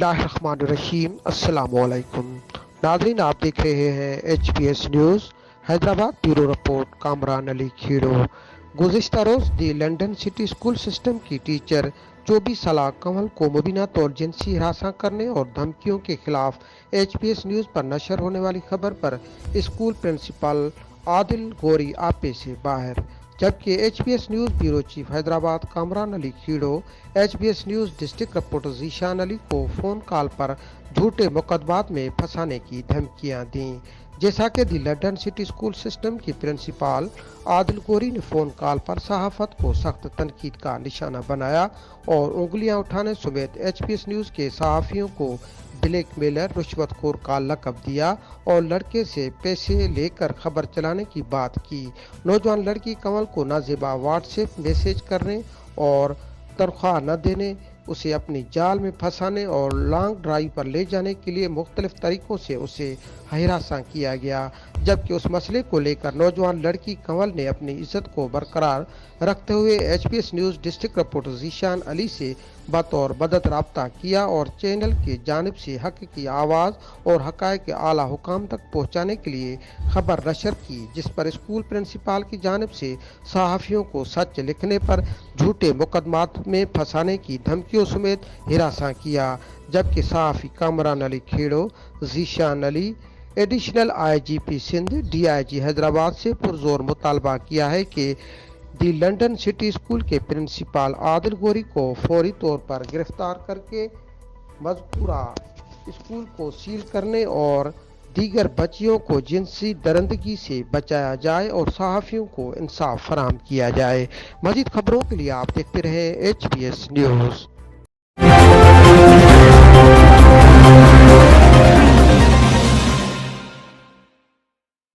बिस्मिल्लाहिर्रहमानिर्रहीम। अस्सलाम वालेकुम नाज़रीन, आप देख रहे हैं HPS news Hyderabad bureau report. Kamran Ali Khero. गुज़िश्ता रोज़ the London city school system की टीचर 24 साल कमल को मुबीना तौर जिनसी हरासा करने और धमकियों के खिलाफ HPS न्यूज़ पर नशर होने वाली खबर पर स्कूल प्रिंसिपल आदिल गोरी आपे से बाहर, जबकि HPS news bureau chief Hyderabad Kamran Ali Khero HPS news district reporter Zeeshan Ali को फ़ोन कॉल पर झूठे मुकदमात में फंसाने की धमकियां दी। जैसा कि the London city school system की प्रिंसिपल आदिल गोरी ने फ़ोन कॉल पर सहाफ़त को सख्त तनकीद का निशाना बनाया और उंगलियां उठाने समेत HPS न्यूज़ के सहाफ़ियों को ब्लैकमेलर, रिश्वतखोर का लक़ब दिया और लड़के से पैसे लेकर खबर चलाने की बात की। नौजवान लड़की कमल को नाजेबा व्हाट्सएप मैसेज करने और तनख्वाह न देने, उसे अपनी जाल में फंसाने और लॉन्ग ड्राइव पर ले जाने के लिए मुख्तलिफ तरीक़ों से उसे हरासा किया गया। जबकि उस मसले को लेकर नौजवान लड़की कमल ने अपनी इज्जत को बरकरार रखते हुए HPS news district reporter Zeeshan Ali से बतौर मदद राब्ता किया और चैनल की जानिब से हक़ की आवाज़ और हक़ाइक़ के आला हुकाम तक पहुँचाने के लिए खबर नशर की, जिस पर स्कूल प्रिंसिपल की जानिब से सहाफ़ियों को सच लिखने पर झूठे मुकदमात में फंसाने की धमकियों समेत हिरासा किया। जबकि सहाफ़ी Kamran Ali Khero, Zeeshan Ali additional IGP Sindh DIG Hyderabad से पुरजोर मुतालबा किया है कि दी लंदन सिटी स्कूल के प्रिंसिपल आदिल गोरी को फौरी तौर पर गिरफ्तार करके मज़कूरा स्कूल को सील करने और दीगर बच्चियों को जिनसी दरिंदगी से बचाया जाए और सहाफ़ियों को इंसाफ फराहम किया जाए। मज़ीद खबरों के लिए आप देखते रहें HPS न्यूज़।